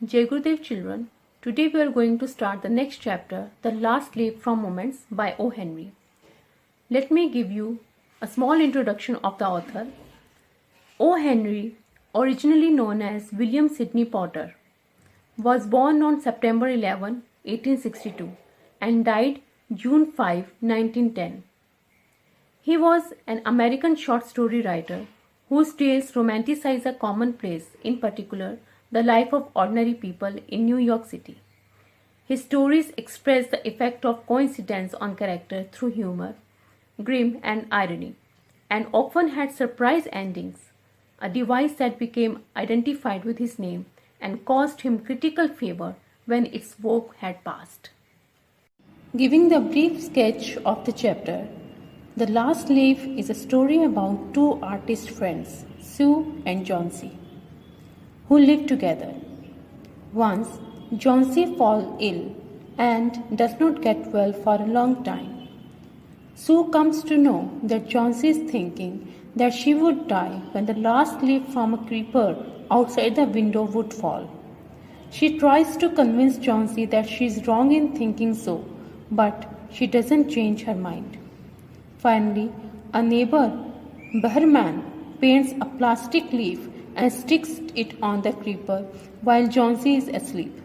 Jai Gurudev children, today we are going to start the next chapter, The Last Leaf from Moments by O. Henry. Let me give you a small introduction of the author. O. Henry, originally known as William Sidney Potter, was born on September 11, 1862 and died June 5, 1910. He was an American short story writer whose tales romanticize a commonplace, in particular, the life of ordinary people in New York City. His stories express the effect of coincidence on character through humor, grim and irony, and often had surprise endings, a device that became identified with his name and caused him critical favor when its vogue had passed. Giving the brief sketch of the chapter, The Last Leaf is a story about two artist friends, Sue and John C., who live together. Once, John C. falls ill and does not get well for a long time. Sue comes to know that John C. is thinking that she would die when the last leaf from a creeper outside the window would fall. She tries to convince John C. that she is wrong in thinking so, but she doesn't change her mind. Finally, a neighbor, Behrman, paints a plastic leaf and sticks it on the creeper while John C. is asleep.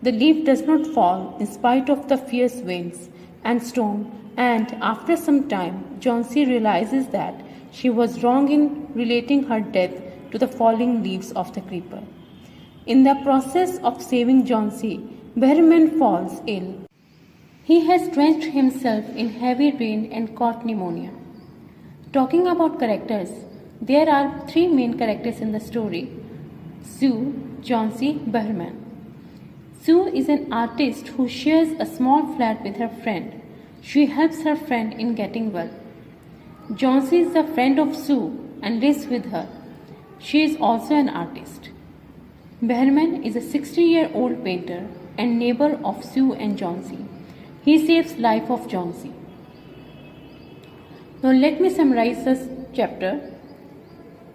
The leaf does not fall in spite of the fierce winds and storm, and after some time, John C. realizes that she was wrong in relating her death to the falling leaves of the creeper. In the process of saving John C., Behrman falls ill. He has drenched himself in heavy rain and caught pneumonia. Talking about characters, there are three main characters in the story: Sue, John C., Behrman. Sue is an artist who shares a small flat with her friend. She helps her friend in getting well. John C. is a friend of Sue and lives with her. She is also an artist. Behrman is a 60-year-old painter and neighbor of Sue and John C. He saves life of John C. Now let me summarize this chapter.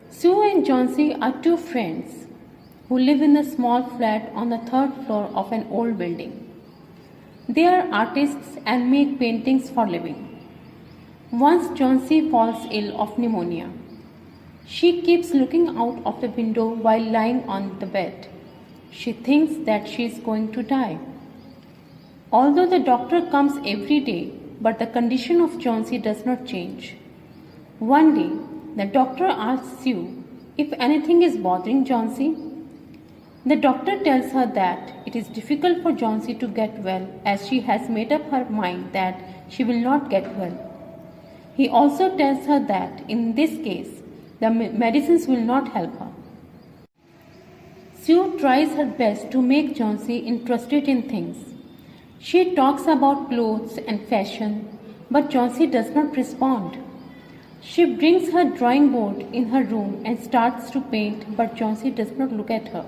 Sue and John C. are two friends who live in a small flat on the third floor of an old building. They are artists and make paintings for living. Once John C. falls ill of pneumonia. She keeps looking out of the window while lying on the bed. She thinks that she is going to die. Although the doctor comes every day, but the condition of John C. does not change. One day, the doctor asks Sue if anything is bothering John C. The doctor tells her that it is difficult for John C. to get well as she has made up her mind that she will not get well. He also tells her that in this case, the medicines will not help her. Sue tries her best to make John C. interested in things. She talks about clothes and fashion, but John C. does not respond. She brings her drawing board in her room and starts to paint, but John C. does not look at her.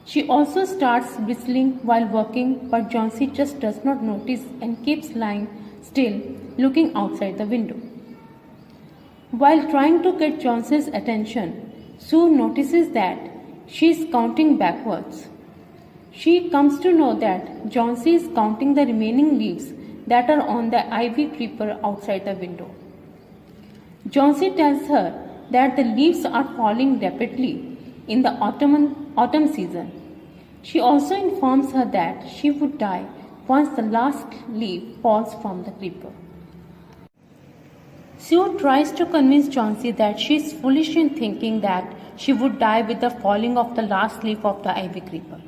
She also starts whistling while working, but John C. just does not notice and keeps lying still, looking outside the window. While trying to get John C.'s attention, Sue notices that she is counting backwards. She comes to know that John C. is counting the remaining leaves that are on the ivy creeper outside the window. John C. tells her that the leaves are falling rapidly in the autumn season. She also informs her that she would die once the last leaf falls from the creeper. Sue tries to convince John C. that she is foolish in thinking that she would die with the falling of the last leaf of the ivy creeper.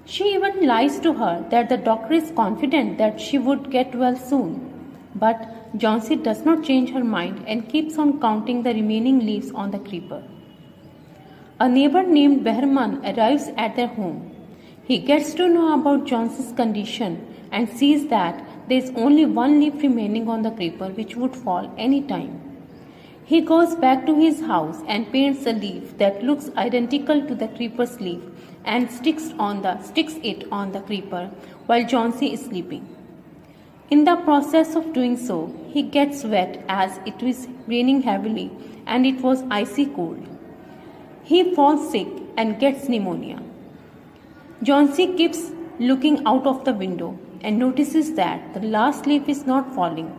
She even lies to her that the doctor is confident that she would get well soon. But John C. does not change her mind and keeps on counting the remaining leaves on the creeper. A neighbor named Behrman arrives at their home. He gets to know about John C.'s condition and sees that there is only one leaf remaining on the creeper which would fall any time. He goes back to his house and paints a leaf that looks identical to the creeper's leaf and sticks it on the creeper while John C. is sleeping. In the process of doing so, he gets wet as it was raining heavily and it was icy cold. He falls sick and gets pneumonia. Johnsy keeps looking out of the window and notices that the last leaf is not falling.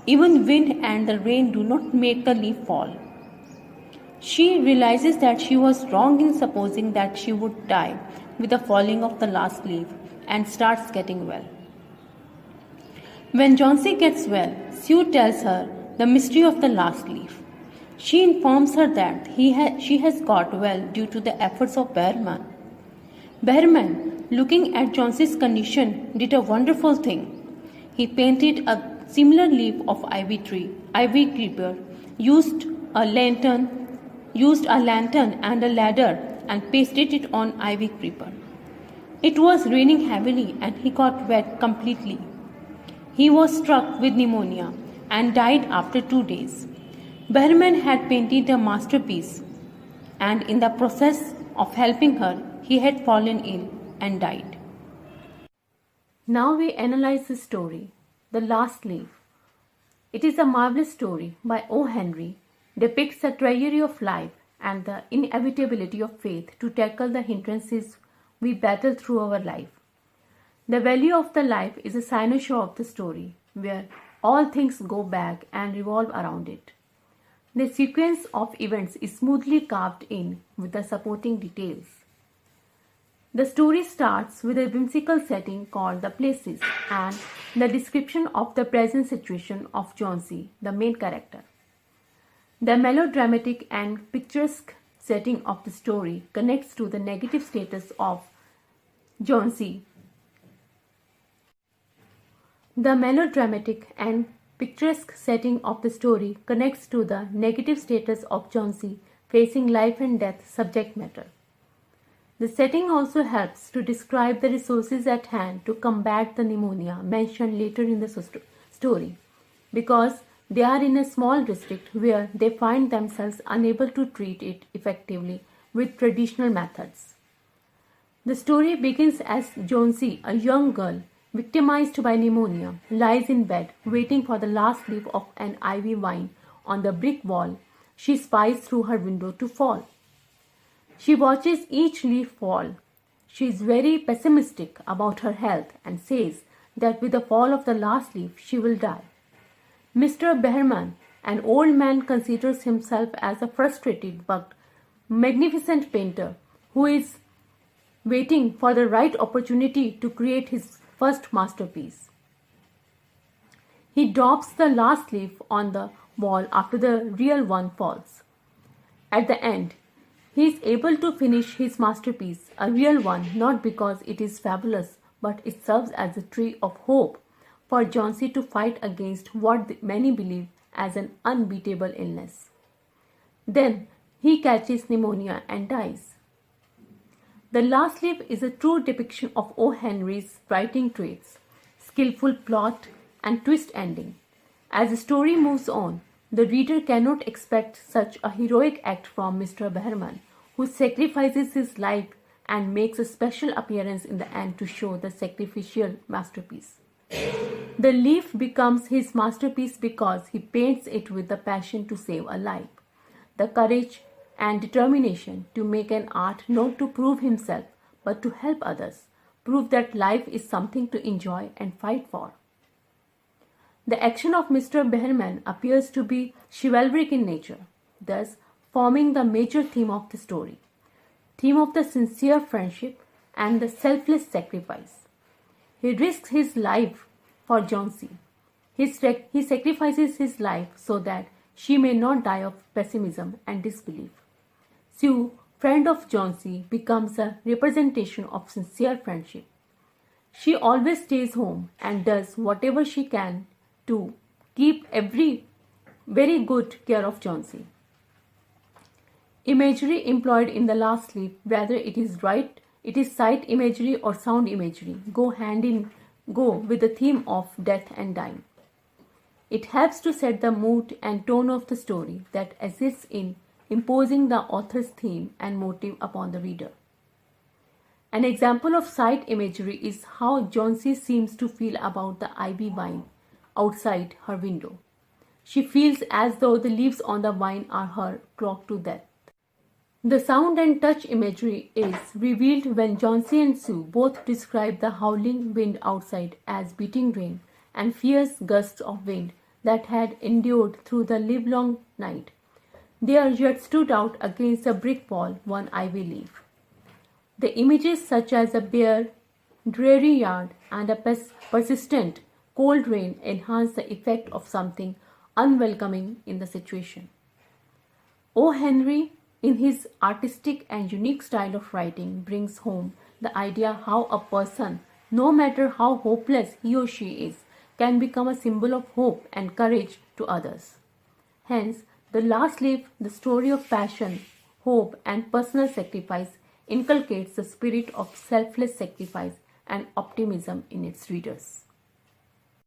Even wind and the rain do not make the leaf fall. She realizes that she was wrong in supposing that she would die with the falling of the last leaf and starts getting well. When Johnsy gets well, Sue tells her the mystery of the last leaf. She informs her that she has got well due to the efforts of Behrman. Behrman, looking at Johnsy's condition, did a wonderful thing. He painted a similar leaf of ivy creeper, used a lantern and a ladder and pasted it on ivy creeper. It was raining heavily and he got wet completely. He was struck with pneumonia and died after 2 days. Behrman had painted a masterpiece, and in the process of helping her, he had fallen ill and died. Now we analyze the story, The Last Leaf. It is a marvelous story by O. Henry, depicts the tragedy of life and the inevitability of faith to tackle the hindrances we battle through our life. The value of the life is a cynosure of the story, where all things go back and revolve around it. The sequence of events is smoothly carved in with the supporting details. The story starts with a whimsical setting called The Places and the description of the present situation of Johnsy, the main character. The melodramatic and picturesque setting of the story connects to the negative status of Johnsy. The melodramatic and picturesque setting of the story connects to the negative status of Johnsy facing life and death subject matter. The setting also helps to describe the resources at hand to combat the pneumonia mentioned later in the story, because they are in a small district where they find themselves unable to treat it effectively with traditional methods. The story begins as Johnsy, a young girl victimized by pneumonia, lies in bed waiting for the last leaf of an ivy vine on the brick wall she spies through her window to fall. She watches each leaf fall. She is very pessimistic about her health and says that with the fall of the last leaf she will die. Mr. Behrman, an old man, considers himself as a frustrated but magnificent painter who is waiting for the right opportunity to create his first masterpiece. He daubs the last leaf on the wall after the real one falls. At the end, he is able to finish his masterpiece, a real one, not because it is fabulous, but it serves as a tree of hope for Johnsy to fight against what many believe as an unbeatable illness. Then he catches pneumonia and dies. The Last Leaf is a true depiction of O. Henry's writing traits, skillful plot and twist ending. As the story moves on, the reader cannot expect such a heroic act from Mr. Behrman, who sacrifices his life and makes a special appearance in the end to show the sacrificial masterpiece. The leaf becomes his masterpiece because he paints it with the passion to save a life, the courage and determination to make an art not to prove himself but to help others, prove that life is something to enjoy and fight for. The action of Mr. Behrman appears to be chivalric in nature, thus forming the major theme of the story, theme of the sincere friendship and the selfless sacrifice. He risks his life for Johnsy. He sacrifices his life so that she may not die of pessimism and disbelief. Sue, friend of Johnsy, becomes a representation of sincere friendship. She always stays home and does whatever she can to keep very good care of Johnsy. Imagery employed in The Last Leaf, whether it is sight imagery or sound imagery, go hand in go with the theme of death and dying. It helps to set the mood and tone of the story that assists in imposing the author's theme and motive upon the reader. An example of sight imagery is how Johnsy seems to feel about the ivy vine outside her window. She feels as though the leaves on the vine are her clock to death. The sound and touch imagery is revealed when Johnsy and Sue both describe the howling wind outside as beating rain and fierce gusts of wind that had endured through the livelong night. They are yet stood out against a brick wall, one ivy leaf. The images such as a bare, dreary yard and a persistent, cold rain enhance the effect of something unwelcoming in the situation. O. Henry, in his artistic and unique style of writing, brings home the idea how a person, no matter how hopeless he or she is, can become a symbol of hope and courage to others. Hence, The Last Leaf, the story of passion, hope, and personal sacrifice, inculcates the spirit of selfless sacrifice and optimism in its readers.